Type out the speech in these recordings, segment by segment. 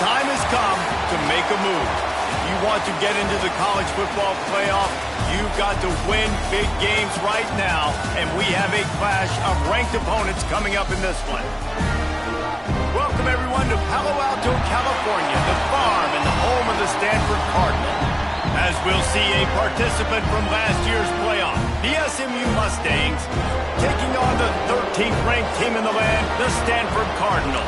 time has come to make a move. If you want to get into the college football playoff, you've got to win big games right now, and we have a clash of ranked opponents coming up in this one. Welcome, everyone, to Palo Alto, California, the farm and the home of the Stanford Cardinal. As we'll see a participant from last year's playoff, the SMU Mustangs, taking on the 13th ranked team in the land, the Stanford Cardinal.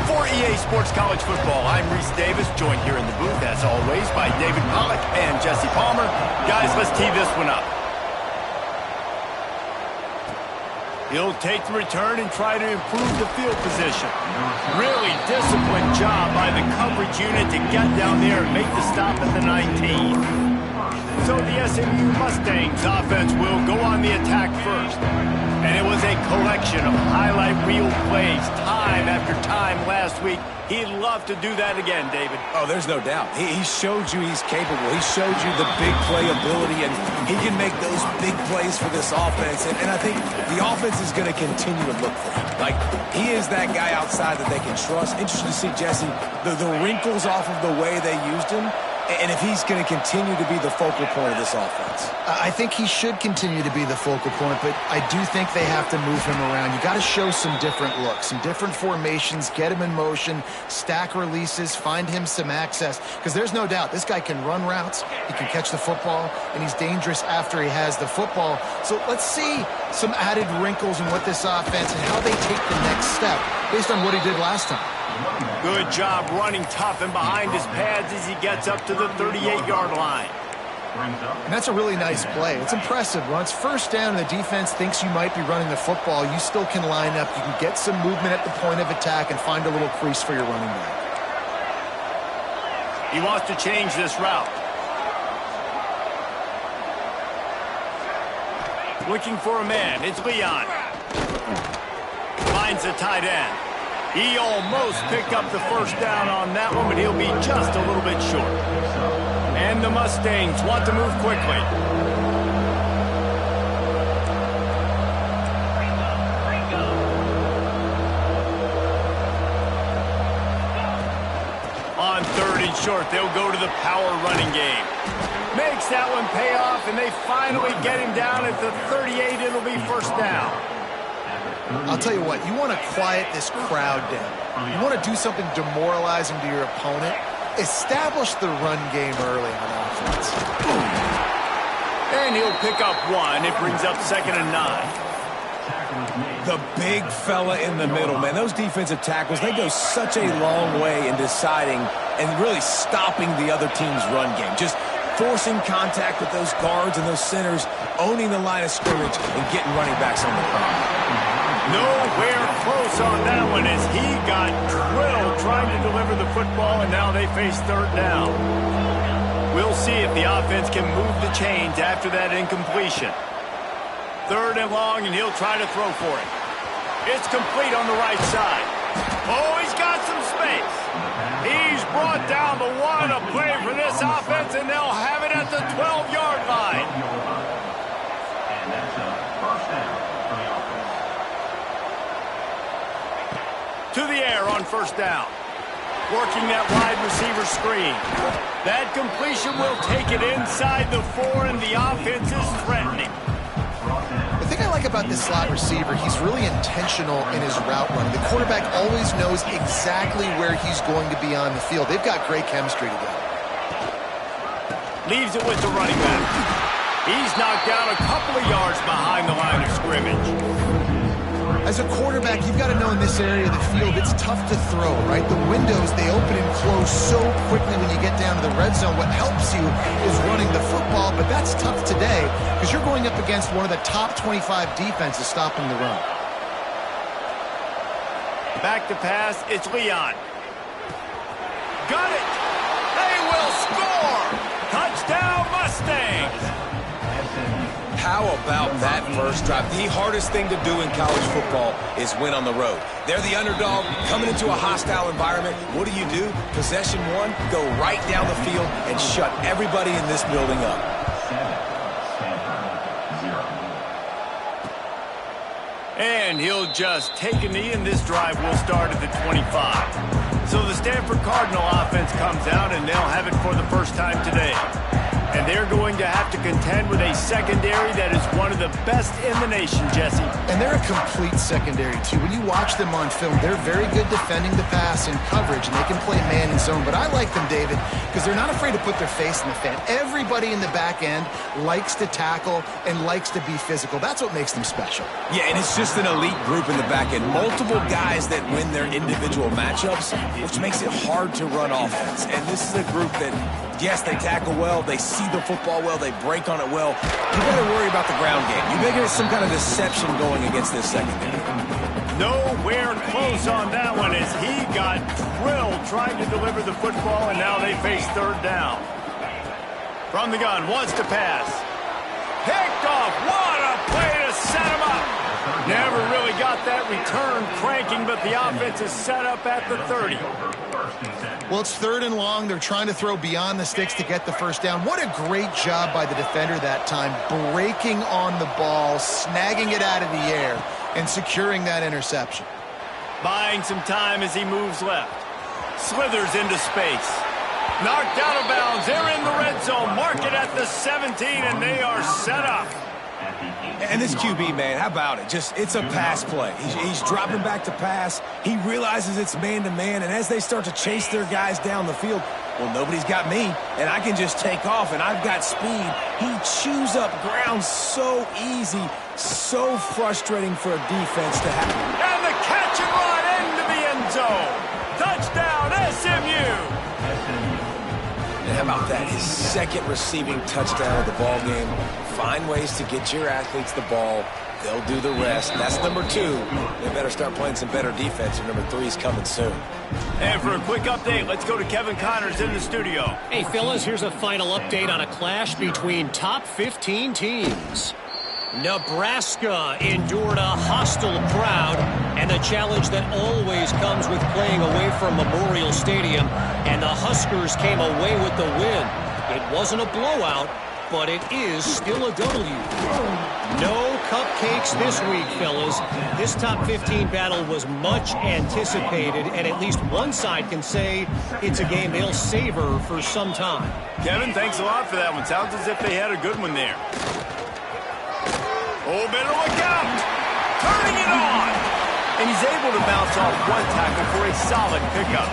For EA Sports College Football, I'm Reese Davis, joined here in the booth, as always, by David Pollack and Jesse Palmer. Guys, let's tee this one up. He'll take the return and try to improve the field position. Really disciplined job by the coverage unit to get down there and make the stop at the 19. So the SMU Mustangs offense will go on the attack first. And it was a collection of highlight reel plays time after time last week. He'd love to do that again, David. Oh, there's no doubt. He showed you he's capable. He showed you the big play ability, and he can make those big plays for this offense. And I think the offense is going to continue to look for him. Like, he is that guy outside that they can trust. Interesting to see, Jesse, the wrinkles off of the way they used him, and if he's going to continue to be the focal point of this offense. I think he should continue to be the focal point, but I do think they have to move him around. You got to show some different looks, some different formations, get him in motion, stack releases, find him some access, because there's no doubt this guy can run routes, he can catch the football, and he's dangerous after he has the football. So let's see some added wrinkles in what this offense and how they take the next step based on what he did last time. Good job running tough and behind his pads as he gets up to the 38-yard line. And that's a really nice play. It's impressive. When it's first down and the defense thinks you might be running the football, you still can line up. You can get some movement at the point of attack and find a little crease for your running back. He wants to change this route. Looking for a man. It's Leon. Finds the tight end. He almost picked up the first down on that one, but he'll be just a little bit short. And the Mustangs want to move quickly. On 3rd and short, they'll go to the power running game. Makes that one pay off, and they finally get him down at the 38. It'll be first down. I'll tell you what, you want to quiet this crowd down. You want to do something demoralizing to your opponent. Establish the run game early on offense. And he'll pick up one. It brings up 2nd and 9. The big fella in the middle, man. Those defensive tackles, they go such a long way in deciding and really stopping the other team's run game. Just forcing contact with those guards and those centers, owning the line of scrimmage, and getting running backs on the ground. Nowhere close on that one as he got drilled trying to deliver the football, and now they face 3rd down. We'll see if the offense can move the chains after that incompletion. 3rd and long, and he'll try to throw for it. It's complete on the right side. Oh, he's got some space. He's brought down the one, a play for this offense, and they'll have it at the 12-yard line. And that's a first down for the offense. To the air on 1st down. Working that wide receiver screen. That completion will take it inside the 4, and the offense is threatening. The thing I like about this slot receiver, he's really intentional in his route running. The quarterback always knows exactly where he's going to be on the field. They've got great chemistry together. Leaves it with the running back. He's knocked down a couple of yards behind the line of scrimmage. As a quarterback, you've got to know in this area of the field, it's tough to throw, right? The windows, they open and close so quickly when you get down to the red zone. What helps you is running the football, but that's tough today because you're going up against one of the top 25 defenses stopping the run. Back to pass, it's Leon. Got it! They will score! Touchdown Mustangs! How about that first drive? The hardest thing to do in college football is win on the road. They're the underdog, coming into a hostile environment. What do? Possession 1, go right down the field and shut everybody in this building up. 7-0. And he'll just take a knee, and this drive will start at the 25. So the Stanford Cardinal offense comes out, and they'll have it for the first time today. And they're going to have to contend with a secondary that is one of the best in the nation, Jesse. And they're a complete secondary, too. When you watch them on film, they're very good defending the pass and coverage, and they can play man and zone. But I like them, David, because they're not afraid to put their face in the fan. Everybody in the back end likes to tackle and likes to be physical. That's what makes them special. Yeah, and it's just an elite group in the back end. Multiple guys that win their individual matchups, which makes it hard to run offense. And this is a group that, yes, they tackle well, they see the football well, they break on it well. You got to worry about the ground game. You think there's some kind of deception going against this secondary. Nowhere close on that one as he got drilled trying to deliver the football, and now they face third down. From the gun, wants to pass. Picked off. What a play to set him up. Never really got that return cranking, but the offense is set up at the 30. Well, it's third and long. They're trying to throw beyond the sticks to get the first down. What a great job by the defender that time, breaking on the ball, snagging it out of the air, and securing that interception. Buying some time as he moves left. Slithers into space. Knocked out of bounds. They're in the red zone. Mark it at the 17, and they are set up. And this QB, man, how about it? It's a pass play. He's dropping back to pass. He realizes it's man-to-man, and as they start to chase their guys down the field, well, nobody's got me, and I can just take off, and I've got speed. He chews up ground so easy, so frustrating for a defense to have. And the catch and run into the end zone. Touchdown, SMU. And how about that? His second receiving touchdown of the ball game. Find ways to get your athletes the ball. They'll do the rest. That's number 2. They better start playing some better defense, and number 3 is coming soon. And for a quick update, let's go to Kevin Connors in the studio. Hey, fellas, here's a final update on a clash between top 15 teams. Nebraska endured a hostile crowd and the challenge that always comes with playing away from Memorial Stadium, and the Huskers came away with the win. It wasn't a blowout, but it is still a W. No cupcakes this week, fellas. This top 15 battle was much anticipated, and at least one side can say it's a game they'll savor for some time. Kevin, thanks a lot for that one. Sounds as if they had a good one there. Oh, better look out! Turning it on! And he's able to bounce off one tackle for a solid pickup.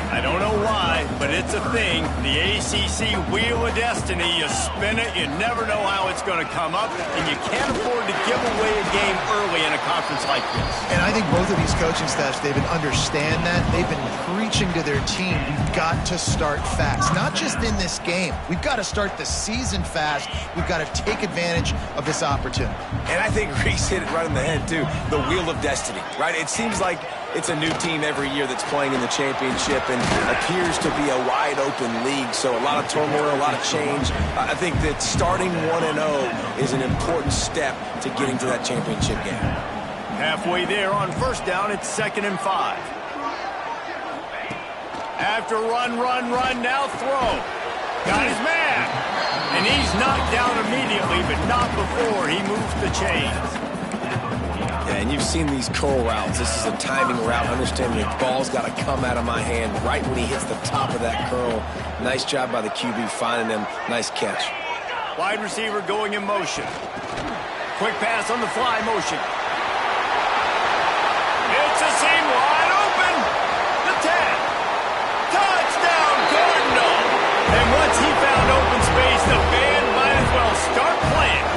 I don't know why, but it's a thing. The ACC Wheel of Destiny, you spin it, you never know how it's going to come up, and you can't afford to give away a game early in a conference like this. And I think both of these coaching staffs, David, understand that. They've been preaching to their team, we've got to start fast. Not just in this game. We've got to start the season fast. We've got to take advantage of this opportunity. And I think Reese hit it right on the head, too. The Wheel of Destiny, right? It seems like it's a new team every year that's playing in the championship and appears to be a wide-open league, so a lot of turmoil, a lot of change. I think that starting 1-0 is an important step to getting to that championship game. Halfway there on first down, it's 2nd and 5. After run, now throw. Got his man. And he's knocked down immediately, but not before he moves the chains. Yeah, and you've seen these curl routes. This is a timing route. Understanding the ball's got to come out of my hand right when he hits the top of that curl. Nice job by the QB finding him. Nice catch. Wide receiver going in motion. Quick pass on the fly motion. It's a seam wide open. The 10. Touchdown, Cardinal. And once he found open space, the band might as well start playing.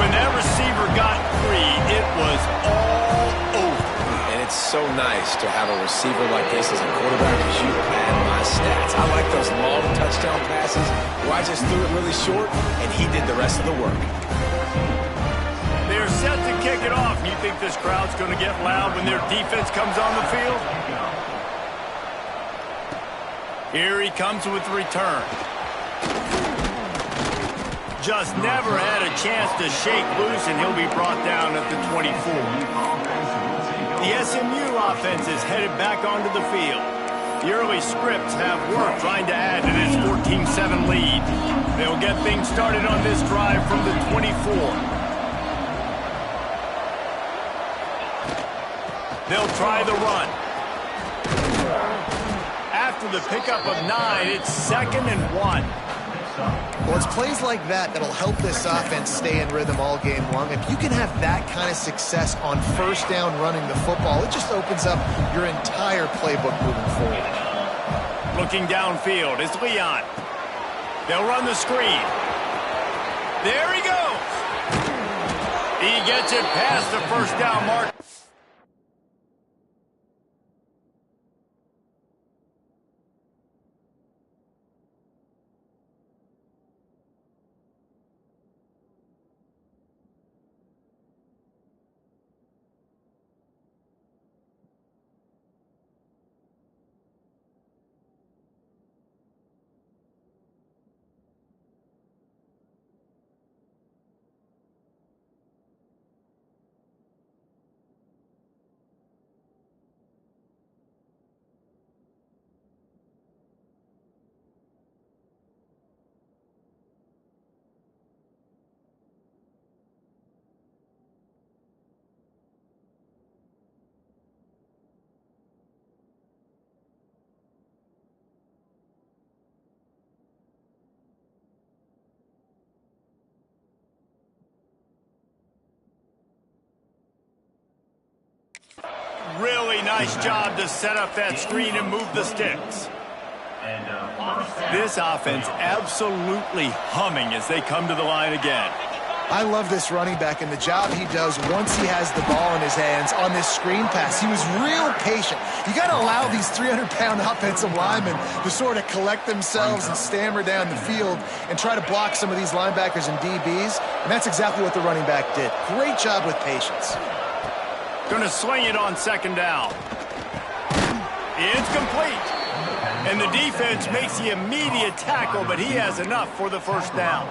When that receiver got free, it was all over. And it's so nice to have a receiver like this as a quarterback because you pad my stats. I like those long touchdown passes where I just threw it really short and he did the rest of the work. They're set to kick it off. You think this crowd's going to get loud when their defense comes on the field? Here he comes with the return. Just never had a chance to shake loose, and he'll be brought down at the 24. The SMU offense is headed back onto the field. The early scripts have worked trying to add to this 14-7 lead. They'll get things started on this drive from the 24. They'll try the run. after the pickup of 9, it's 2nd and 1. Well, it's plays like that that'll help this offense stay in rhythm all game long. If you can have that kind of success on first down running the football, it just opens up your entire playbook moving forward. Looking downfield is Leon. They'll run the screen. There he goes. He gets it past the first down mark. Really nice job to set up that screen and move the sticks. This offense absolutely humming as they come to the line again. I love this running back and the job he does once he has the ball in his hands on this screen pass. He was real patient. You got to allow these 300-pound offensive linemen to sort of collect themselves and stammer down the field and try to block some of these linebackers and DBs, and that's exactly what the running back did. Great job with patience. Going to swing it on 2nd down. It's complete. And the defense makes the immediate tackle, but he has enough for the first down.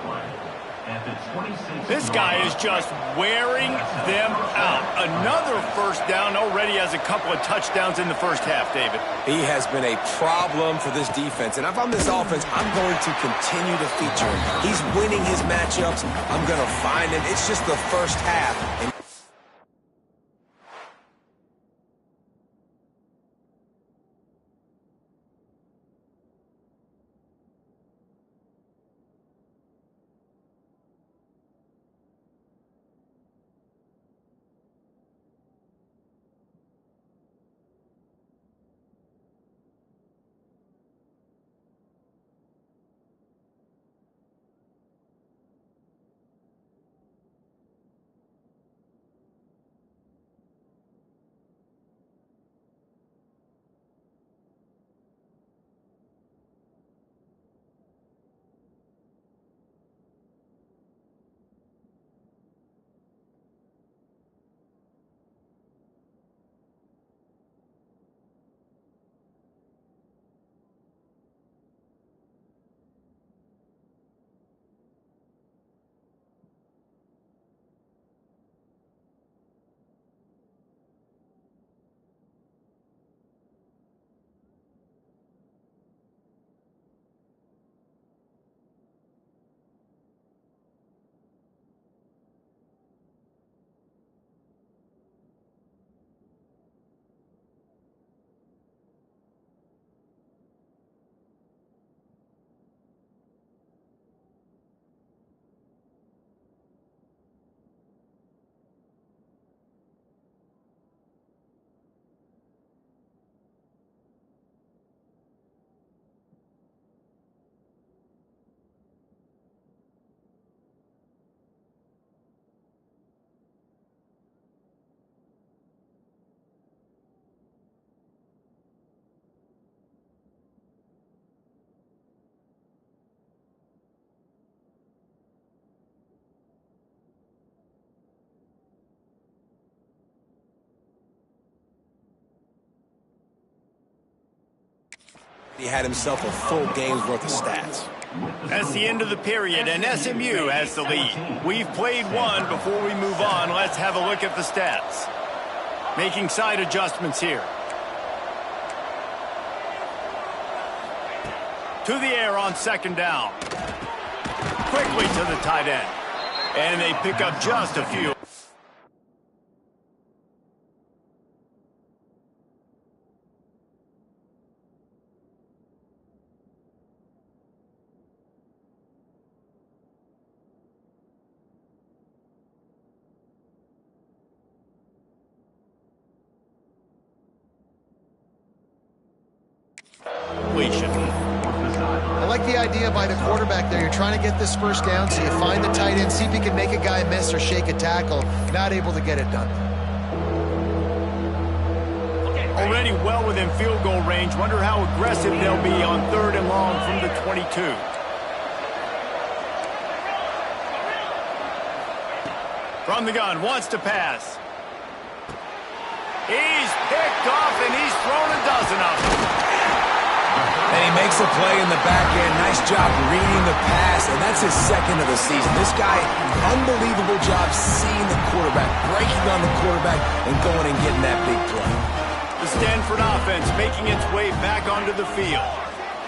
This guy is just wearing them out. Another first down, already has a couple of touchdowns in the first half, David. He has been a problem for this defense. And if I'm this offense, I'm going to continue to feature him. He's winning his matchups. I'm going to find him. It's just the first half. And he had himself a full game's worth of stats. That's the end of the period, and SMU has the lead. We've played one. Before we move on, let's have a look at the stats. Making side adjustments here. To the air on 2nd down. Quickly to the tight end. And they pick up just a few. completion. I like the idea by the quarterback there. You're trying to get this first down, so you find the tight end, see if he can make a guy miss or shake a tackle. Not able to get it done. Already well within field goal range. Wonder how aggressive they'll be on 3rd and long from the 22. From the gun, wants to pass. He's picked off, and he's thrown a dozen of them. And he makes a play in the back end. Nice job reading the pass, and that's his 2nd of the season. This guy, unbelievable job seeing the quarterback, breaking on the quarterback, and going and getting that big play. The Stanford offense making its way back onto the field.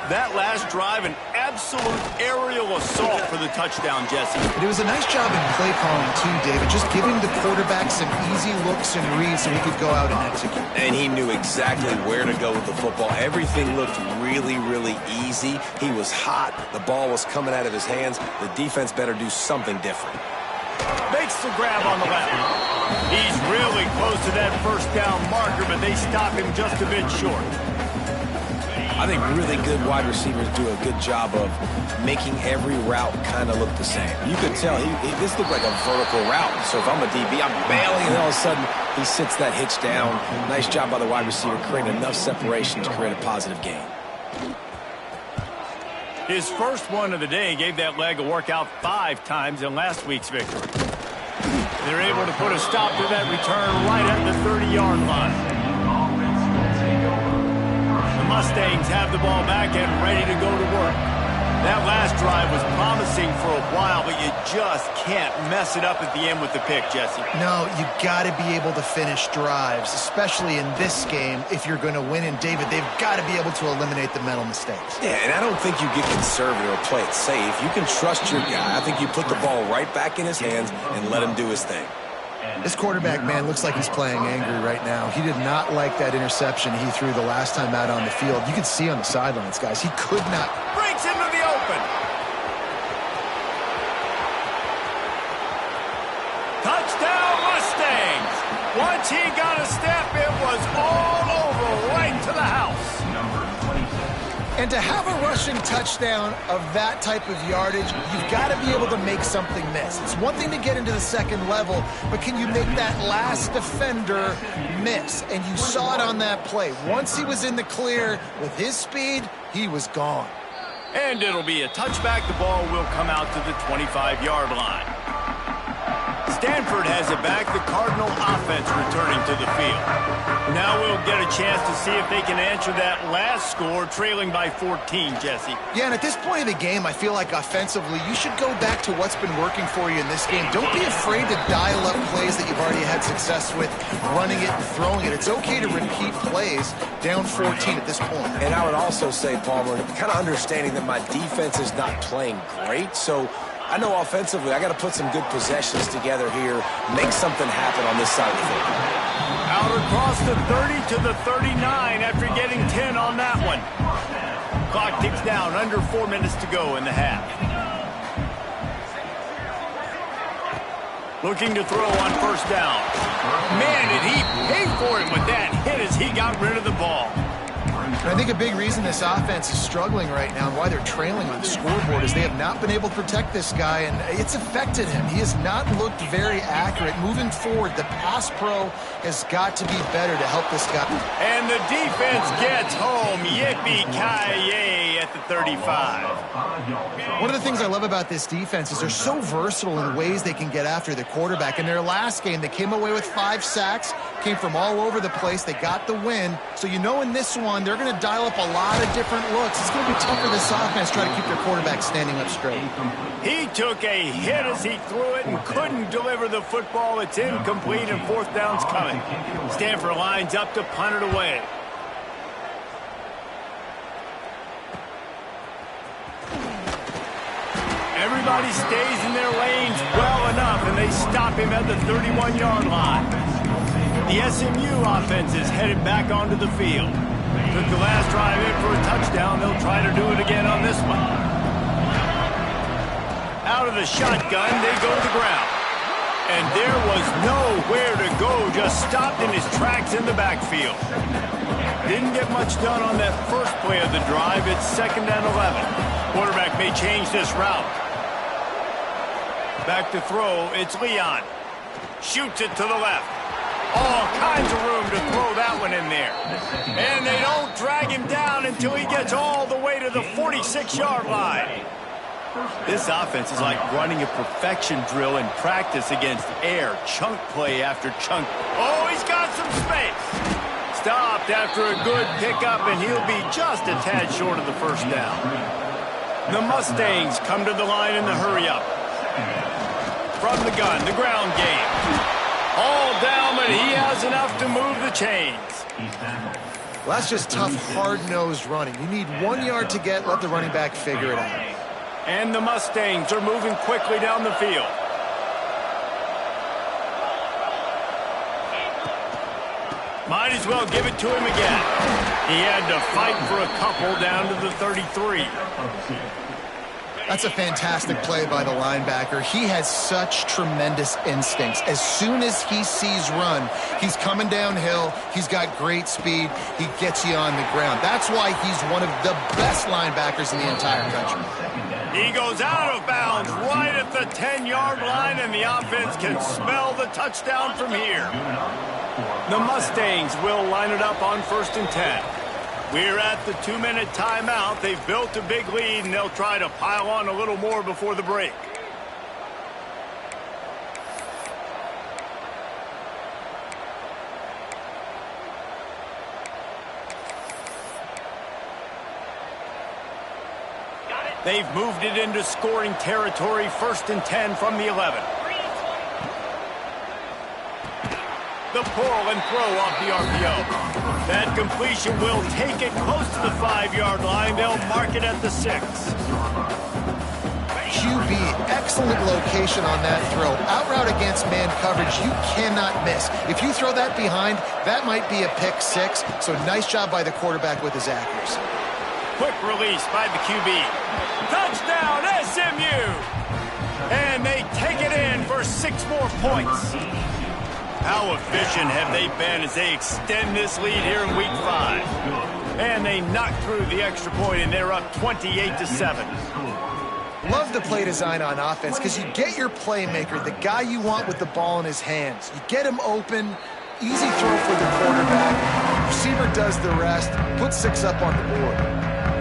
That last drive, an absolute aerial assault for the touchdown, Jesse. But it was a nice job in play calling, too, David. Just giving the quarterback some easy looks and reads so he could go out and execute. And he knew exactly where to go with the football. Everything looked really, really easy. He was hot. The ball was coming out of his hands. The defense better do something different. Makes the grab on the left. He's really close to that first down marker, but they stop him just a bit short. I think really good wide receivers do a good job of making every route kind of look the same. You could tell this looked like a vertical route. So if I'm a DB, I'm bailing, and all of a sudden he sits that hitch down. Nice job by the wide receiver, creating enough separation to create a positive gain. His first one of the day gave that leg a workout 5 times in last week's victory. They're able to put a stop to that return right at the 30-yard line. The Mustangs have the ball back and ready to go to work. That last drive was promising for a while, but you just can't mess it up at the end with the pick, Jesse. No, you got to be able to finish drives, especially in this game. If you're going to win, and David, they've got to be able to eliminate the mental mistakes. Yeah, and I don't think you get conservative or play it safe. You can trust your guy. I think you put the ball right back in his hands and let him do his thing. This quarterback, man, looks like he's playing angry right now. He did not like that interception he threw the last time out on the field. You could see on the sidelines, guys. He could not. Breaks into the open. Touchdown, Mustangs. Once he got a step, it was all over right to the house. And to have a rushing touchdown of that type of yardage, you've got to be able to make something miss. It's one thing to get into the second level, but can you make that last defender miss? And you saw it on that play. Once he was in the clear with his speed, he was gone. And it'll be a touchback. The ball will come out to the 25-yard line. Stanford has it back. The Cardinal offense returning to the field. Now we'll get a chance to see if they can answer that last score, trailing by 14, Jesse. Yeah, and at this point of the game, I feel like offensively, you should go back to what's been working for you in this game. Don't be afraid to dial up plays that you've already had success with, running it and throwing it. It's okay to repeat plays down 14 at this point. And I would also say, Palmer, kind of understanding that my defense is not playing great, so I know offensively I got to put some good possessions together here, make something happen on this side of the football. Out across the 30 to the 39 after getting 10 on that one. Clock ticks down, under 4 minutes to go in the half. Looking to throw on first down. Man, did he pay for it with that hit as he got rid of the ball. I think a big reason this offense is struggling right now and why they're trailing on the scoreboard is they have not been able to protect this guy, and it's affected him. He has not looked very accurate. Moving forward, the pass pro has got to be better to help this guy. And the defense gets home. Yippee-ki-yay at the 35. One of the things I love about this defense is they're so versatile in ways they can get after the quarterback. In their last game, they came away with 5 sacks, came from all over the place. They got the win. So you know in this one, they're going to dial up a lot of different looks. It's going to be tough for this offense to try to keep their quarterback standing up straight. He took a hit as he threw it and couldn't deliver the football. It's incomplete and fourth down's coming. Stanford lines up to punt it away. Everybody stays in their lanes well enough, and they stop him at the 31-yard line. The SMU offense is headed back onto the field. Took the last drive in for a touchdown. They'll try to do it again on this one. Out of the shotgun, they go to the ground. And there was nowhere to go, just stopped in his tracks in the backfield. Didn't get much done on that first play of the drive. It's 2nd and 11. Quarterback may change this route. Back to throw. It's Leon. Shoots it to the left. All kinds of room to throw that one in there. And they don't drag him down until he gets all the way to the 46-yard line. This offense is like running a perfection drill in practice against air. Chunk play after chunk. Oh, he's got some space. Stopped after a good pickup, and he'll be just a tad short of the first down. The Mustangs come to the line in the hurry-up. From the gun, the ground game. All down, but he has enough to move the chains. Well, that's just tough, hard-nosed running. You need 1 yard to get, let the running back figure it out. And the Mustangs are moving quickly down the field. Might as well give it to him again. He had to fight for a couple down to the 33. That's a fantastic play by the linebacker. He has such tremendous instincts. As soon as he sees run, he's coming downhill. He's got great speed. He gets you on the ground. That's why he's one of the best linebackers in the entire country. He goes out of bounds right at the 10-yard line, and the offense can smell the touchdown from here. The Mustangs will line it up on 1st and 10. We're at the 2-minute timeout. They've built a big lead, and they'll try to pile on a little more before the break. They've moved it into scoring territory. 1st and 10 from the 11. The pull and throw off the RPO. That completion will take it close to the 5-yard line. They'll mark it at the 6. QB, excellent location on that throw. Out route against man coverage, you cannot miss. If you throw that behind, that might be a pick 6. So nice job by the quarterback with his accuracy. Quick release by the QB. Touchdown, SMU! And they take it in for 6 more points. How efficient have they been as they extend this lead here in Week 5? And they knock through the extra point, and they're up 28-7. Love the play design on offense because you get your playmaker, the guy you want with the ball in his hands. You get him open, easy throw for the quarterback. Receiver does the rest, put 6 up on the board.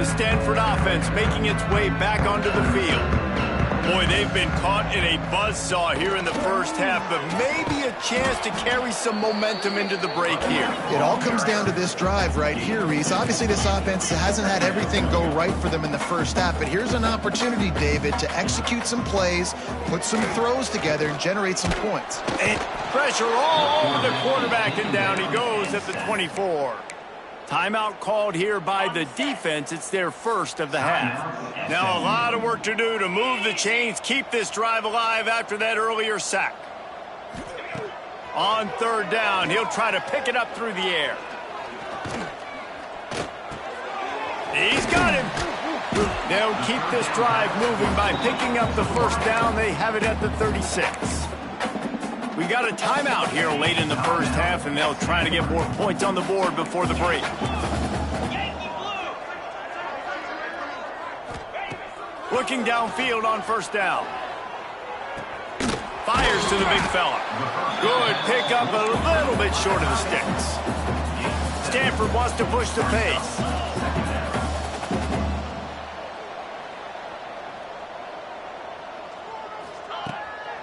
The Stanford offense making its way back onto the field. Boy, they've been caught in a buzzsaw here in the first half, but maybe a chance to carry some momentum into the break here. It all comes down to this drive right here, Reese. Obviously, this offense hasn't had everything go right for them in the first half, but here's an opportunity, David, to execute some plays, put some throws together, and generate some points. And pressure all over the quarterback, and down he goes at the 24. Timeout called here by the defense. It's their first of the half. Now a lot of work to do to move the chains, keep this drive alive after that earlier sack. On 3rd down, he'll try to pick it up through the air. He's got him. They'll keep this drive moving by picking up the 1st down. They have it at the 36. We got a timeout here late in the first half, and they'll try to get more points on the board before the break. Looking downfield on 1st down. Fires to the big fella. Good pickup, a little bit short of the sticks. Stanford wants to push the pace.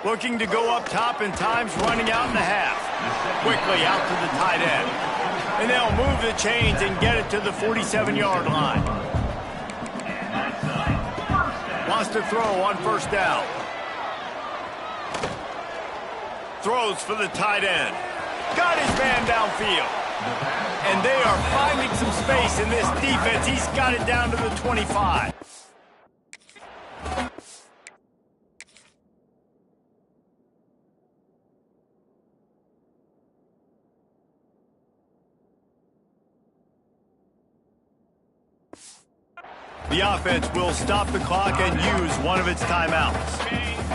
Looking to go up top, and time's running out in the half. Quickly out to the tight end. And they'll move the chains and get it to the 47-yard line. Wants to throw on 1st down. Throws for the tight end. Got his man downfield. And they are finding some space in this defense. He's got it down to the 25. The offense will stop the clock and use one of its timeouts.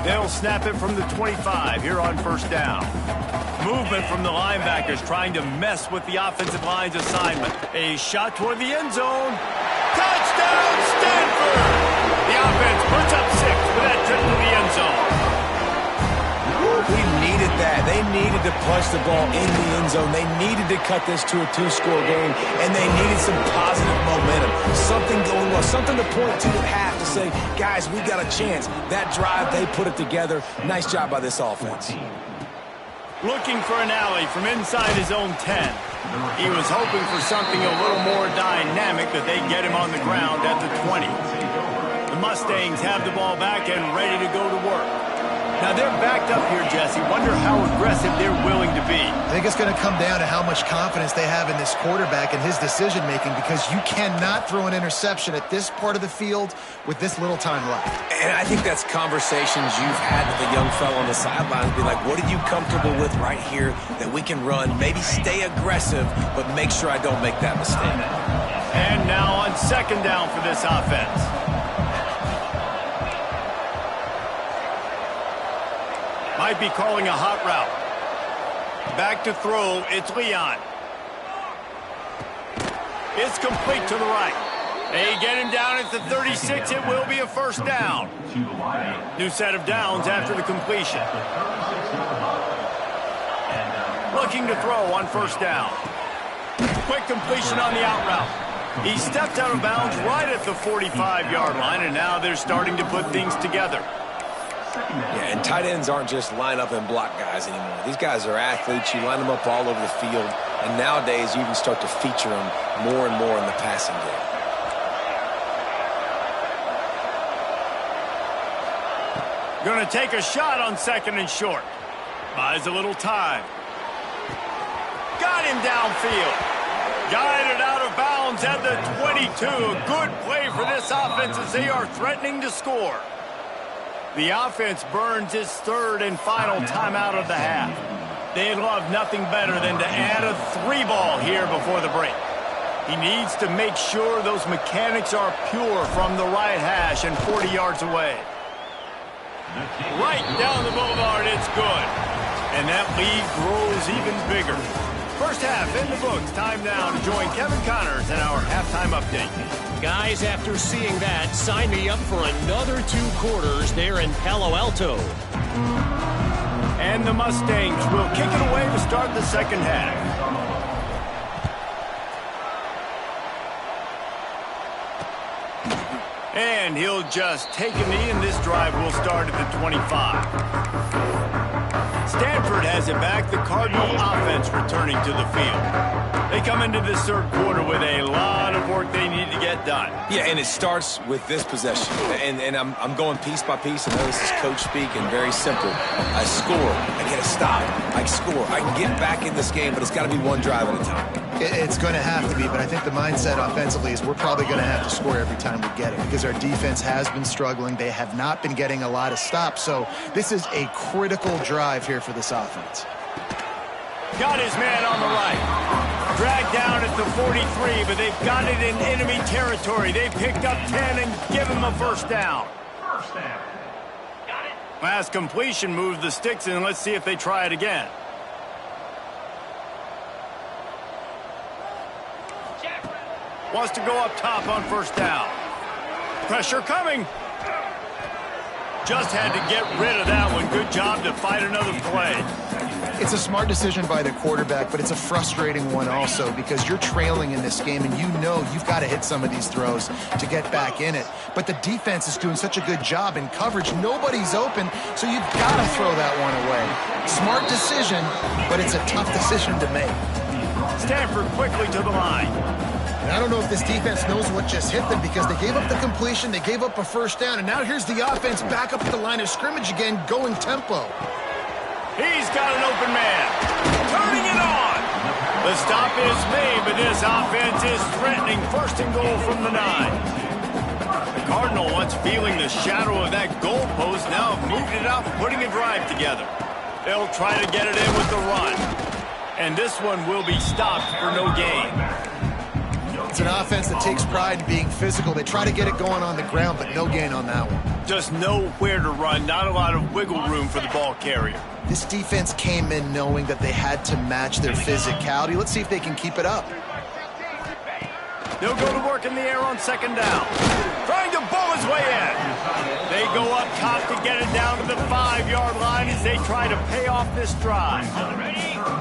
They'll snap it from the 25 here on first down. Movement from the linebackers trying to mess with the offensive line's assignment. A shot toward the end zone. Touchdown, Stanford! The offense puts up 6 with that trip to the end zone. We needed that. They needed to punch the ball in the end zone. They needed to cut this to a 2-score game, and they needed some positive momentum. Something going well, something to point to at half to say, guys, we got a chance. That drive, they put it together. Nice job by this offense. Looking for an alley from inside his own 10. He was hoping for something a little more dynamic that they get him on the ground at the 20. The Mustangs have the ball back and ready to go to work. Now they're backed up here, Jesse. Wonder how aggressive they're willing to be. I think it's going to come down to how much confidence they have in this quarterback and his decision-making, because you cannot throw an interception at this part of the field with this little time left. And I think that's conversations you've had with the young fellow on the sidelines. Be like, what are you comfortable with right here that we can run? Maybe stay aggressive, but make sure I don't make that mistake. And now on second down for this offense. Might be calling a hot route. Back to throw, it's Leon. It's complete to the right. They get him down at the 36. It will be a first down. New set of downs after the completion. Looking to throw on first down. Quick completion on the out route. He stepped out of bounds right at the 45-yard line, and now they're starting to put things together. Yeah, and tight ends aren't just line up and block guys anymore. These guys are athletes. You line them up all over the field. And nowadays, you even start to feature them more and more in the passing game. Going to take a shot on second and short. Buys a little time. Got him downfield. Guided out of bounds at the 22. A good play for this offense as they are threatening to score. The offense burns its third and final timeout of the half. They'd love nothing better than to add a 3-ball here before the break. He needs to make sure those mechanics are pure from the right hash and 40 yards away. Right down the boulevard, it's good. And that lead grows even bigger. First half in the books. Time now to join Kevin Connors in our halftime update. Guys, after seeing that, sign me up for another 2 quarters there in Palo Alto. And the Mustangs will kick it away to start the second half. And he'll just take a knee, and this drive will start at the 25. Stanford has it back. The Cardinal offense returning to the field. They come into this third quarter with a lot of work they need to get done. Yeah, and it starts with this possession. And I'm going piece by piece. I know this is coach speak and very simple. I score. I get a stop. I score. I can get back in this game, but it's got to be one drive at a time. It's going to have to be, but I think the mindset offensively is we're probably going to have to score every time we get it, because our defense has been struggling. They have not been getting a lot of stops, so this is a critical drive here for this offense. Got his man on the right. Dragged down at the 43, but they've got it in enemy territory. They picked up 10 and give him a first down. First down. Got it. Last completion moved the sticks in. Let's see if they try it again. Wants to go up top on first down. Pressure coming. Just had to get rid of that one. Good job to fight another play. It's a smart decision by the quarterback, but it's a frustrating one also, because you're trailing in this game and you know you've got to hit some of these throws to get back in it. But the defense is doing such a good job in coverage. Nobody's open, so you've got to throw that one away. Smart decision, but it's a tough decision to make. Stanford quickly to the line. And I don't know if this defense knows what just hit them, because they gave up the completion, they gave up a first down, and now here's the offense back up at the line of scrimmage again, going tempo. He's got an open man. Turning it on. The stop is made, but this offense is threatening. First and goal from the 9. The Cardinal, once feeling the shadow of that goalpost, now have moved it out and putting a drive together. They'll try to get it in with the run. And this one will be stopped for no gain. It's an offense that takes pride in being physical. They try to get it going on the ground, but no gain on that one. Just nowhere to run, not a lot of wiggle room for the ball carrier. This defense came in knowing that they had to match their physicality. Let's see if they can keep it up. They'll go to work in the air on second down. Trying to bull his way in. They go up top to get it down to the 5-yard line as they try to pay off this drive.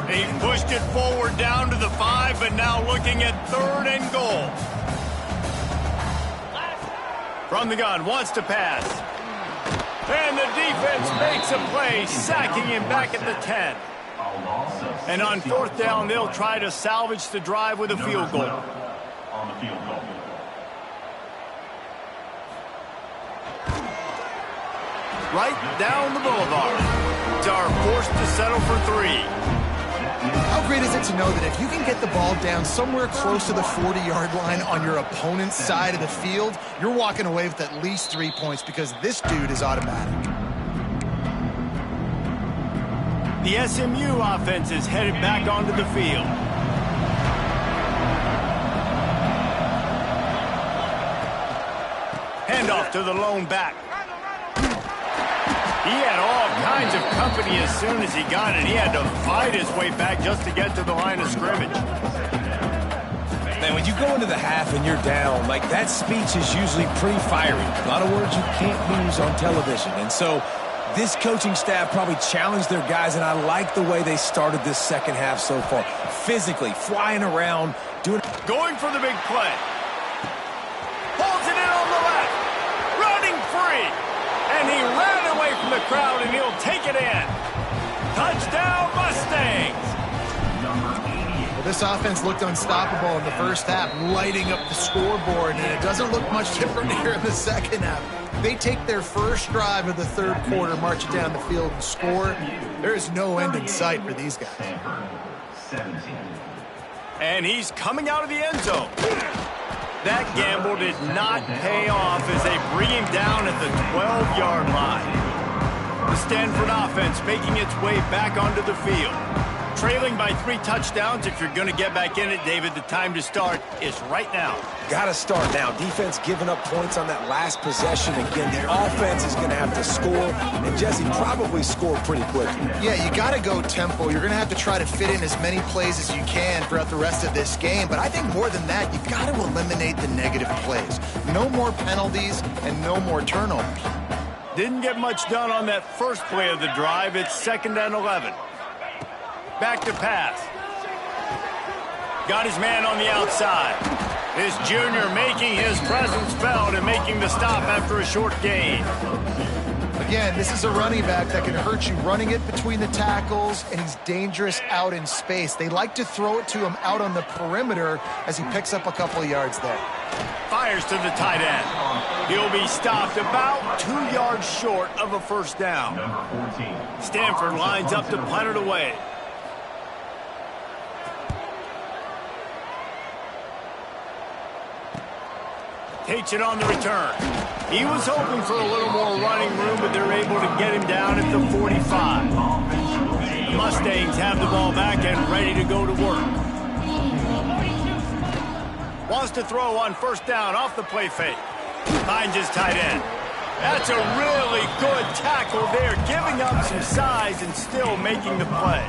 They pushed it forward down to the 5, but now looking at 3rd and goal. From the gun, wants to pass. And the defense makes a play, sacking him back at the 10. And on 4th down, they'll try to salvage the drive with a field goal. On the field goal. Right down the boulevard. Dar forced to settle for 3. How great is it to know that if you can get the ball down somewhere close to the 40-yard line on your opponent's side of the field, you're walking away with at least 3 points because this dude is automatic. The SMU offense is headed back onto the field. Handoff to the lone back. He had all kinds of company as soon as he got it. He had to fight his way back just to get to the line of scrimmage. Man, when you go into the half and you're down, like, that speech is usually pretty fiery. A lot of words you can't use on television. And so this coaching staff probably challenged their guys, and I like the way they started this second half so far. Physically, flying around, doing... Going for the big play. Pulls it in on the left. Running free. And he ran away from the crowd, and he'll take it in. Touchdown, Mustangs. Well, this offense looked unstoppable in the first half, lighting up the scoreboard, and it doesn't look much different here in the second half. They take their first drive of the 3rd quarter, march it down the field, and score. There is no end in sight for these guys. And he's coming out of the end zone. That gamble did not pay off as they bring him down at the 12-yard line. The Stanford offense making its way back onto the field. Trailing by 3 touchdowns. If you're going to get back in it, David, the time to start is right now. Got to start now. Defense giving up points on that last possession. Again, the offense is going to have to score, and Jesse probably score pretty quickly. Yeah, you got to go tempo. You're going to have to try to fit in as many plays as you can throughout the rest of this game. But I think more than that, you got to eliminate the negative plays. No more penalties and no more turnovers. Didn't get much done on that first play of the drive. It's 2nd and 11. Back to pass. Got his man on the outside. This junior making his presence felt and making the stop after a short gain. Again, this is a running back that can hurt you running it between the tackles, and he's dangerous out in space. They like to throw it to him out on the perimeter as he picks up a couple of yards there. Fires to the tight end. He'll be stopped about 2 yards short of a first down. Stanford lines up to punt it away. Takes it on the return. He was hoping for a little more running room, but they're able to get him down at the 45. The Mustangs have the ball back and ready to go to work. Wants to throw on first down off the play fake. Finds his tight end. That's a really good tackle there, giving up some size and still making the play.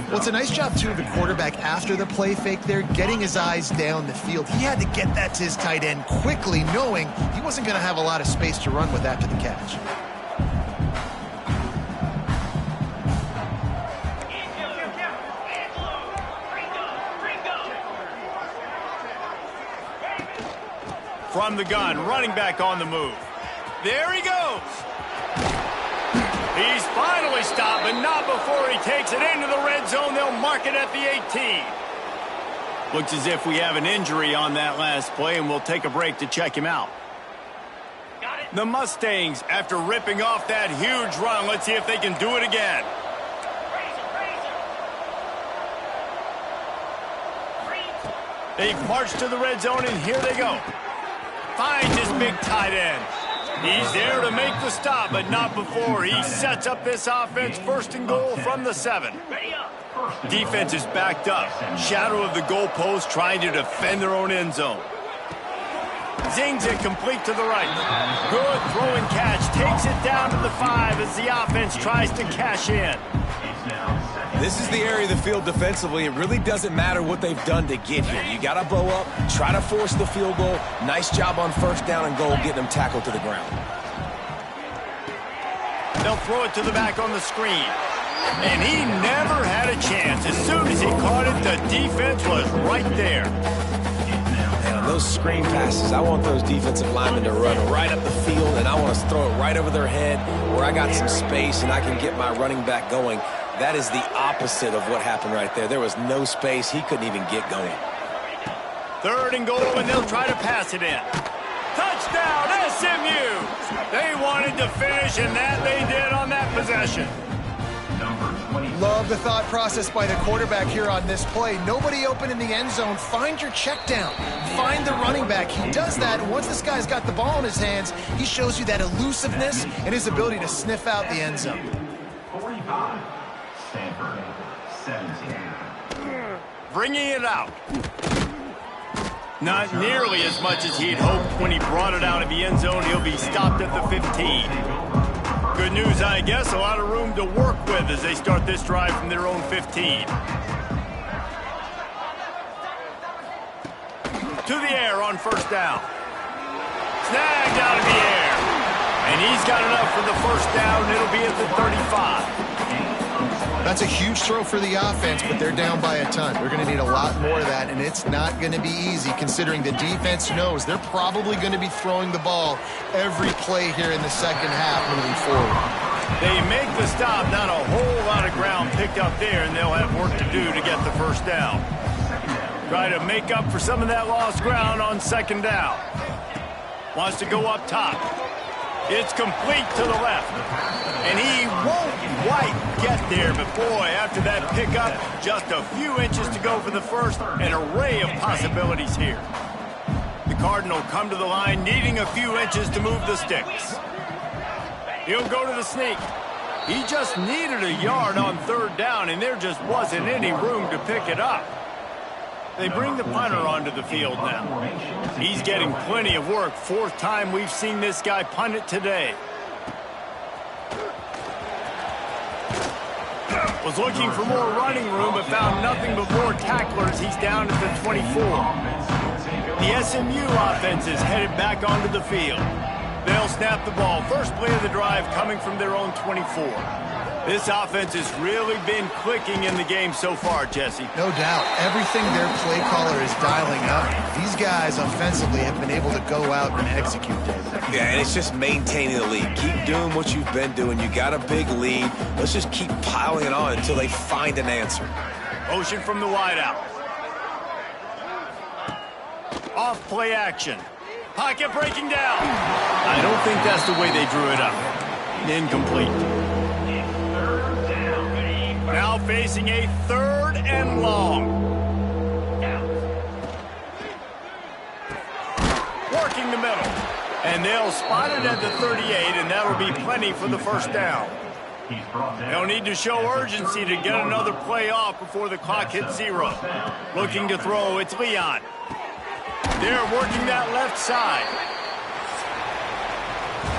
Well, it's a nice job, too, of the quarterback after the play fake there, getting his eyes down the field. He had to get that to his tight end quickly, knowing he wasn't going to have a lot of space to run with after the catch. From the gun, running back on the move. There he goes. He's finally stopped, but not before he takes it into the red zone. They'll mark it at the 18. Looks as if we have an injury on that last play, and we'll take a break to check him out. The Mustangs, after ripping off that huge run, let's see if they can do it again. They've marched to the red zone, and here they go. Finds his big tight end. He's there to make the stop, but not before. He sets up this offense 1st and goal from the 7. Defense is backed up. Shadow of the goalpost trying to defend their own end zone. Zings it complete to the right. Good throwing catch. Takes it down to the 5 as the offense tries to cash in. This is the area of the field defensively. It really doesn't matter what they've done to get here. You got to bow up, try to force the field goal. Nice job on 1st down and goal, getting them tackled to the ground. They'll throw it to the back on the screen. And he never had a chance. As soon as he caught it, the defense was right there. And on those screen passes, I want those defensive linemen to run right up the field, and I want to throw it right over their head where I got some space and I can get my running back going. That is the opposite of what happened right there. There was no space. He couldn't even get going. 3rd and goal, and they'll try to pass it in. Touchdown, SMU! They wanted to finish, and that they did on that possession. Love the thought process by the quarterback here on this play. Nobody open in the end zone. Find your check down. Find the running back. He does that, and once this guy's got the ball in his hands, he shows you that elusiveness and his ability to sniff out the end zone. 45. Stanford, 17. Bringing it out. Not nearly as much as he'd hoped when he brought it out of the end zone. He'll be stopped at the 15. Good news, I guess. A lot of room to work with as they start this drive from their own 15. To the air on 1st down. Snagged out of the air. And he's got enough for the 1st down. It'll be at the 35. That's a huge throw for the offense, but they're down by a ton. They're going to need a lot more of that, and it's not going to be easy considering the defense knows they're probably going to be throwing the ball every play here in the 2nd half moving forward. They make the stop. Not a whole lot of ground picked up there, and they'll have work to do to get the 1st down. Try to make up for some of that lost ground on 2nd down. Wants to go up top. It's complete to the left. And he won't quite get there, but boy, after that pickup, just a few inches to go for the 1st. An array of possibilities here. The Cardinal come to the line, needing a few inches to move the sticks. He'll go to the sneak. He just needed a yard on 3rd down, and there just wasn't any room to pick it up. They bring the punter onto the field now. He's getting plenty of work. 4th time we've seen this guy punt it today. Was looking for more running room, but found nothing but more tacklers. He's down at the 24. The SMU offense is headed back onto the field. They'll snap the ball. 1st play of the drive coming from their own 24. This offense has really been clicking in the game so far, Jesse. No doubt. Everything their play caller is dialing up. These guys offensively have been able to go out and execute, David. Yeah, and it's just maintaining the lead. Keep doing what you've been doing. You got a big lead. Let's just keep piling it on until they find an answer. Motion from the wideout. Off play action. Pocket breaking down. I don't think that's the way they drew it up. Incomplete. Now facing a 3rd and long. Working the middle. And they'll spot it at the 38, and that'll be plenty for the 1st down. They'll need to show urgency to get another play off before the clock hits 0. Looking to throw, it's Leon. They're working that left side.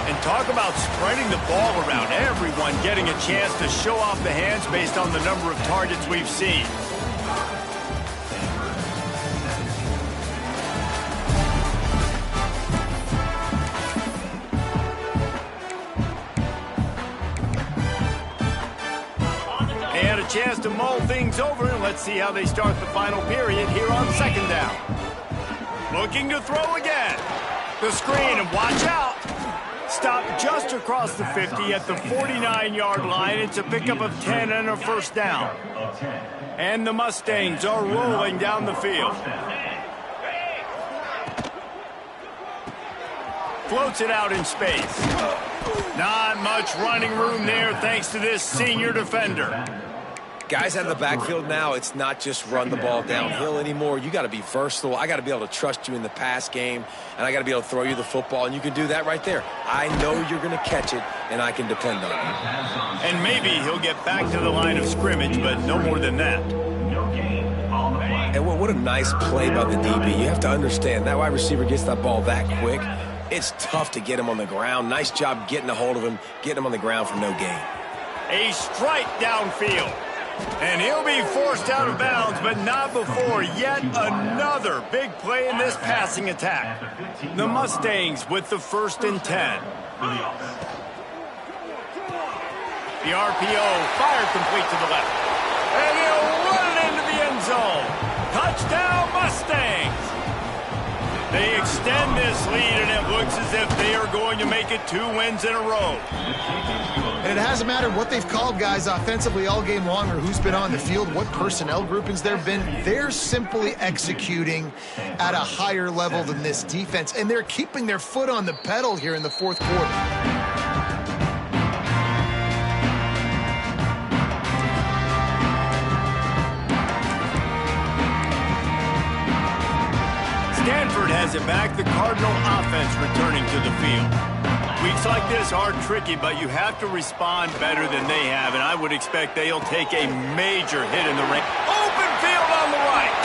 And talk about spreading the ball around. Everyone getting a chance to show off the hands based on the number of targets we've seen. They had a chance to mull things over, and let's see how they start the final period here on 2nd down. Looking to throw again. The screen, and watch out. Stopped just across the 50 at the 49-yard line. It's a pickup of 10 and a 1st down. And the Mustangs are rolling down the field. Floats it out in space. Not much running room there thanks to this senior defender. Guys out of the backfield now, it's not just run the ball downhill anymore. You got to be versatile. I got to be able to trust you in the pass game, and I got to be able to throw you the football, and you can do that right there. I know you're going to catch it, and I can depend on you. And maybe he'll get back to the line of scrimmage, but no more than that. And what a nice play by the DB. You have to understand, that wide receiver gets that ball that quick. It's tough to get him on the ground. Nice job getting a hold of him, getting him on the ground for no gain. A strike downfield. And he'll be forced out of bounds, but not before yet another big play in this passing attack. The Mustangs with the 1st and 10. The RPO fired complete to the left. And he'll run it into the end zone. Touchdown, Mustangs. They extend this lead, and it looks as if they are going to make it 2 wins in a row. And it hasn't mattered what they've called guys offensively all game long or who's been on the field, what personnel groupings there have been. They're simply executing at a higher level than this defense, and they're keeping their foot on the pedal here in the 4th quarter. Stanford has it back, the Cardinal offense returning to the field. Weeks like this are tricky, but you have to respond better than they have, and I would expect they'll take a major hit in the ring. Open field on the right.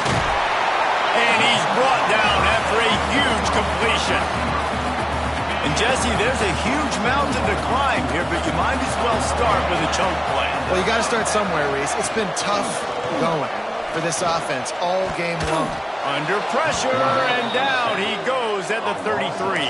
And he's brought down after a huge completion. And Jesse, there's a huge mountain to climb here, but you might as well start with a chunk play. Well, you got to start somewhere, Reese. It's been tough going for this offense all game long. Under pressure, and down he goes at the 33.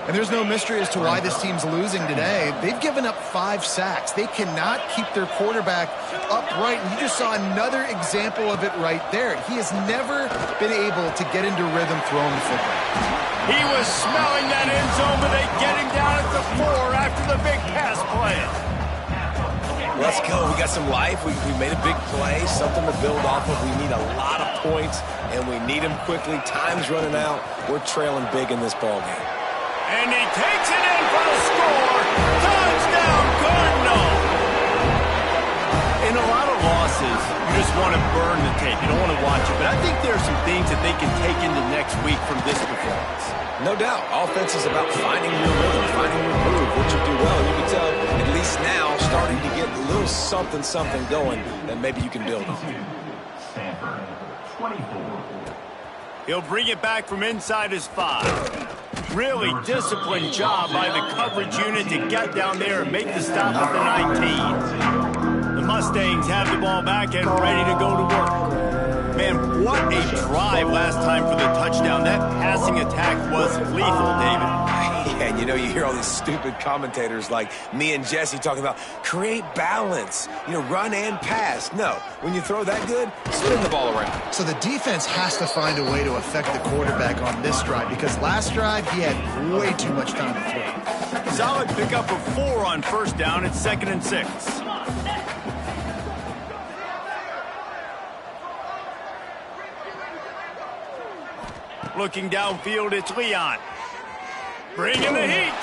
And there's no mystery as to why this team's losing today. They've given up 5 sacks. They cannot keep their quarterback upright. And you just saw another example of it right there. He has never been able to get into rhythm throwing the football. He was smelling that end zone, but they get him down at the 4 after the big pass play. Let's go. We got some life. We made a big play, something to build off of. We need a lot of points, and we need them quickly. Time's running out. We're trailing big in this ball game. And he takes it in for the score. Touchdown, Cardinal. In a lot of losses, you just want to burn the tape. You don't want to watch it. But I think there are some things that they can take into next week from this performance. No doubt. Offense is about finding your rhythm, finding your groove, what you do well. And you can tell, at least now, starting to get a little something going that maybe you can build on. He'll bring it back from inside his 5. Really disciplined job by the coverage unit to get down there and make the stop at the 19. The Mustangs have the ball back and ready to go to work. Man, what a drive last time for the touchdown. That passing attack was lethal, David. Yeah, and you know, you hear all these stupid commentators like me and Jesse talking about create balance, you know, run and pass. No, when you throw that good, spin the ball around. So the defense has to find a way to affect the quarterback on this drive, because last drive he had way too much time to throw. Solid pickup of 4 on 1st down. It's 2nd and 6. Looking downfield, it's Leon. Bringing the heat.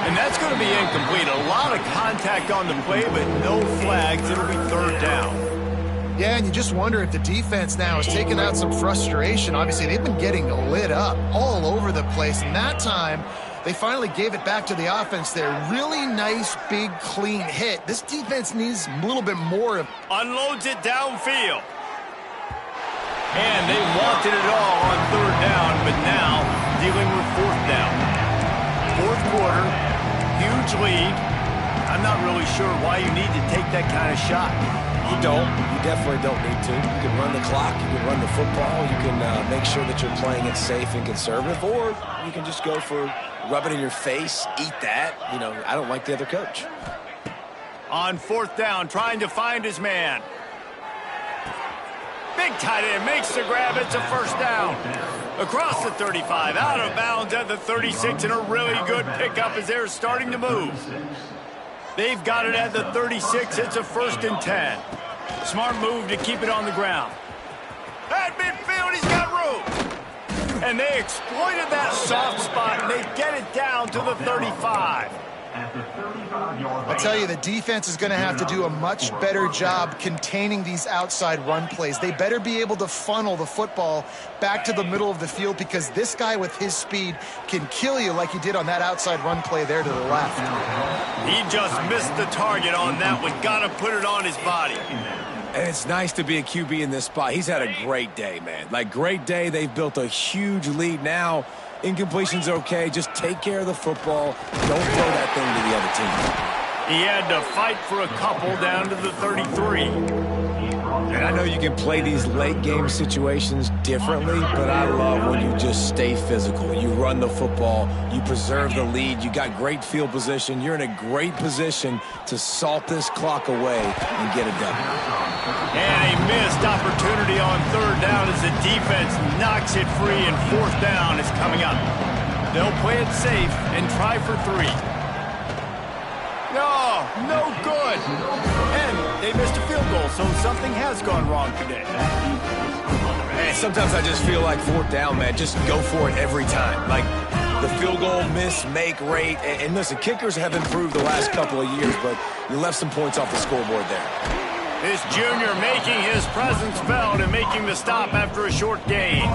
And that's going to be incomplete. A lot of contact on the play, but no flags. It'll be 3rd down. Yeah, and you just wonder if the defense now is taking out some frustration. Obviously, they've been getting lit up all over the place. And that time, they finally gave it back to the offense there. Really nice, big, clean hit. This defense needs a little bit more of... Unloads it downfield. And they wanted it all on 3rd down, but now dealing with 4th down. 4th quarter, huge lead. I'm not really sure why you need to take that kind of shot. You don't. You definitely don't need to. You can run the clock. You can run the football. You can make sure that you're playing it safe and conservative, or you can just go for rub it in your face, eat that. You know, I don't like the other coach. On 4th down, trying to find his man. Big tight end makes the grab. It's a 1st down. Across the 35, out of bounds at the 36, and a really good pickup as they're starting to move. They've got it at the 36. It's a 1st and 10. Smart move to keep it on the ground. At midfield, he's got room. And they exploited that soft spot, and they get it down to the 35. at the 35-yard line. I'll tell you, the defense is going to have to do a much better job containing these outside run plays. They better be able to funnel the football back to the middle of the field, because this guy with his speed can kill you like he did on that outside run play there to the left. He just missed the target on that one. Got to put it on his body. And it's nice to be a QB in this spot. He's had a great day, man. Like, great day. They've built a huge lead now. Incompletion's okay. Just take care of the football. Don't throw that thing to the other team. He had to fight for a couple down to the 33. And I know you can play these late game situations differently, but I love when you just stay physical. You run the football, you preserve the lead, you got great field position, you're in a great position to salt this clock away and get a W. And a missed opportunity on third down as the defense knocks it free, and fourth down is coming up. They'll play it safe and try for 3. No good. And they missed a field goal, so something has gone wrong today. Man, sometimes I just feel like fourth down, man, just go for it every time. Like, the field goal miss, make rate. And listen, kickers have improved the last couple of years, but you left some points off the scoreboard there. This junior making his presence felt and making the stop after a short gain.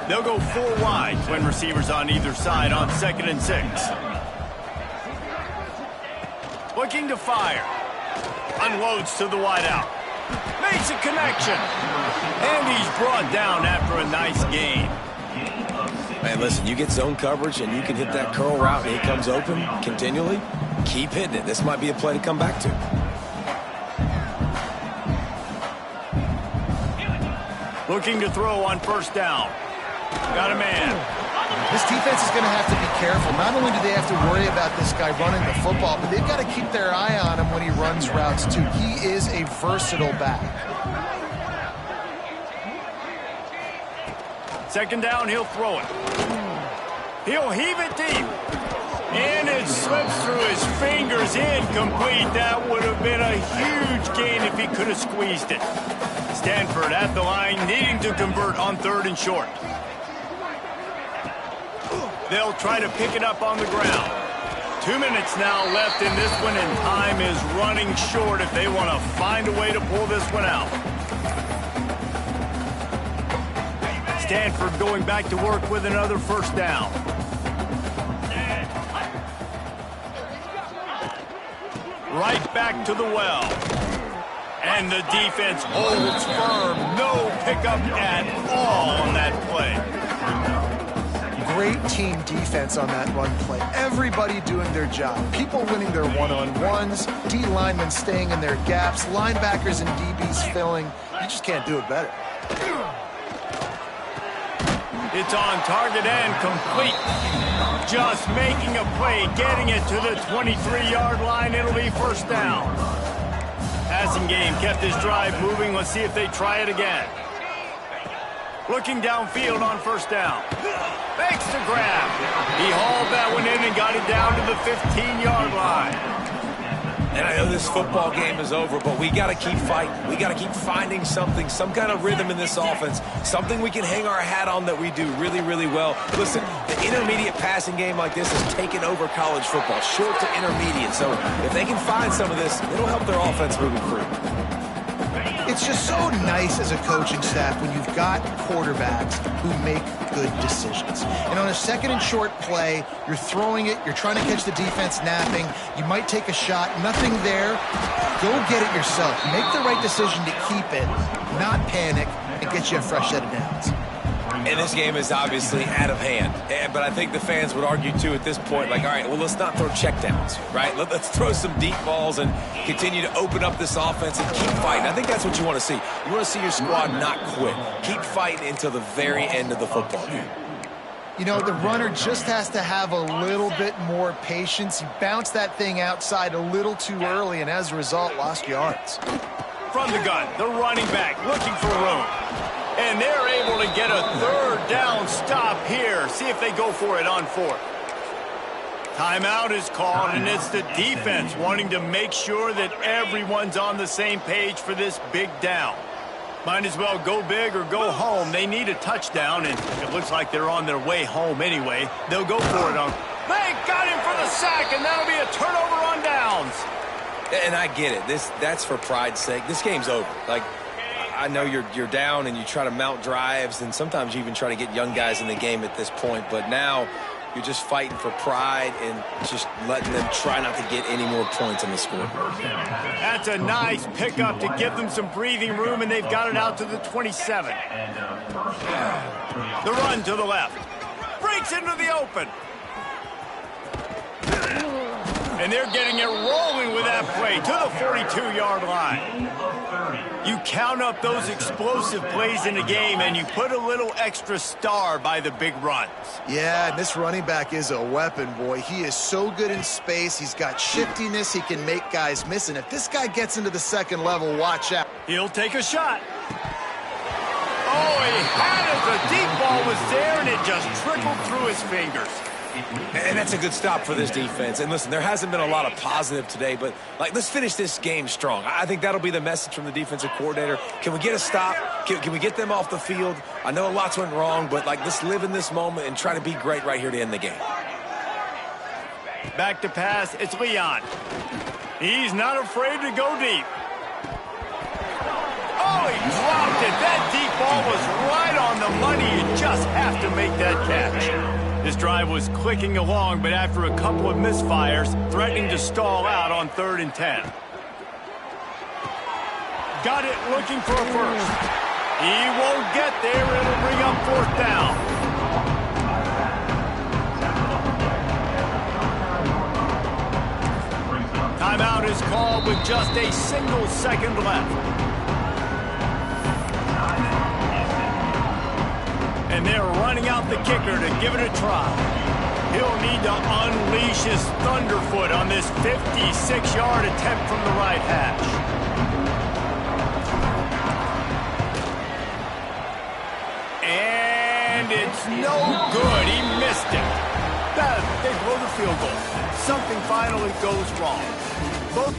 They'll go 4 wide, twin receivers on either side on 2nd and 6. Looking to fire. Unloads to the wideout. Makes a connection. And he's brought down after a nice gain. Man, listen, you get zone coverage and you can hit that curl route and he comes open continually. Keep hitting it. This might be a play to come back to. Looking to throw on first down. Got a man. This defense is going to have to be careful. Not only do they have to worry about this guy running the football, but they've got to keep their eye on him when he runs routes too. He is a versatile back. 2nd down, he'll throw it. He'll heave it deep. And it slips through his fingers, incomplete. That would have been a huge gain if he could have squeezed it. Stanford at the line, needing to convert on 3rd and short. They'll try to pick it up on the ground. 2 minutes now left in this one, and time is running short if they want to find a way to pull this one out. Stanford going back to work with another first down. Right back to the well. And the defense holds firm. No pickup at all on that play. Great team defense on that run play. Everybody doing their job. People winning their one-on-ones, D linemen staying in their gaps, linebackers and DBs filling. You just can't do it better. It's on target and complete. Just making a play, getting it to the 23-yard line. It'll be first down. Passing game kept his drive moving. Let's see if they try it again. Looking downfield on first down. Makes the grab. He hauled that one in and got it down to the 15-yard line. And I know this football game is over, but we got to keep fighting. We got to keep finding something, some kind of rhythm in this offense, something we can hang our hat on that we do really, really well. Listen, the intermediate passing game like this has taken over college football, short to intermediate. So if they can find some of this, it'll help their offense moving forward. It's just so nice as a coaching staff when you've got quarterbacks who make good decisions. And on a 2nd and short play, you're throwing it, you're trying to catch the defense napping, you might take a shot, nothing there. Go get it yourself. Make the right decision to keep it, not panic, and get you a fresh set of downs. And this game is obviously out of hand. But I think the fans would argue, too, at this point, like, all right, well, let's not throw checkdowns, right? Let's throw some deep balls and continue to open up this offense and keep fighting. I think that's what you want to see. You want to see your squad not quit. Keep fighting until the very end of the football game. You know, the runner just has to have a little bit more patience. He bounced that thing outside a little too early, and as a result, lost yards. From the gun, the running back looking for room. And they're able to get a 3rd down stop here. See if they go for it on 4th. Timeout is called, and it's the defense wanting to make sure that everyone's on the same page for this big down. Might as well go big or go home. They need a touchdown, and it looks like they're on their way home anyway. They'll go for it on They got him for the sack, and that'll be a turnover on downs. And I get it. That's for pride's sake. This game's over. Like, I know you're down and you try to mount drives, and sometimes you even try to get young guys in the game at this point. But now you're just fighting for pride and just letting them try not to get any more points on the scoreboard. That's a nice pickup to give them some breathing room, and they've got it out to the 27. The run to the left. Breaks into the open. And they're getting it rolling with that play to the 42-yard line. You count up those explosive plays in the game, and you put a little extra star by the big runs. Yeah, and this running back is a weapon, boy. He is so good in space. He's got shiftiness. He can make guys miss. And if this guy gets into the second level, watch out. He'll take a shot. Oh, he had it. The deep ball was there, and it just trickled through his fingers. And that's a good stop for this defense. And listen, there hasn't been a lot of positive today, but let's finish this game strong. I think that'll be the message from the defensive coordinator. Can we get a stop? Can we get them off the field? I know lots went wrong, but let's live in this moment and try to be great right here to end the game. Back to pass, it's Leon. He's not afraid to go deep. Oh, he dropped it. That deep ball was right on the money. You just have to make that catch. This drive was clicking along, but after a couple of misfires, threatening to stall out on 3rd and 10. Got it looking for a first. He won't get there. It'll bring up 4th down. Timeout is called with just a single second left. And they're running out the kicker to give it a try. He'll need to unleash his thunderfoot on this 56-yard attempt from the right hash. And it's no good. He missed it. They blow the field goal. Something finally goes wrong. Both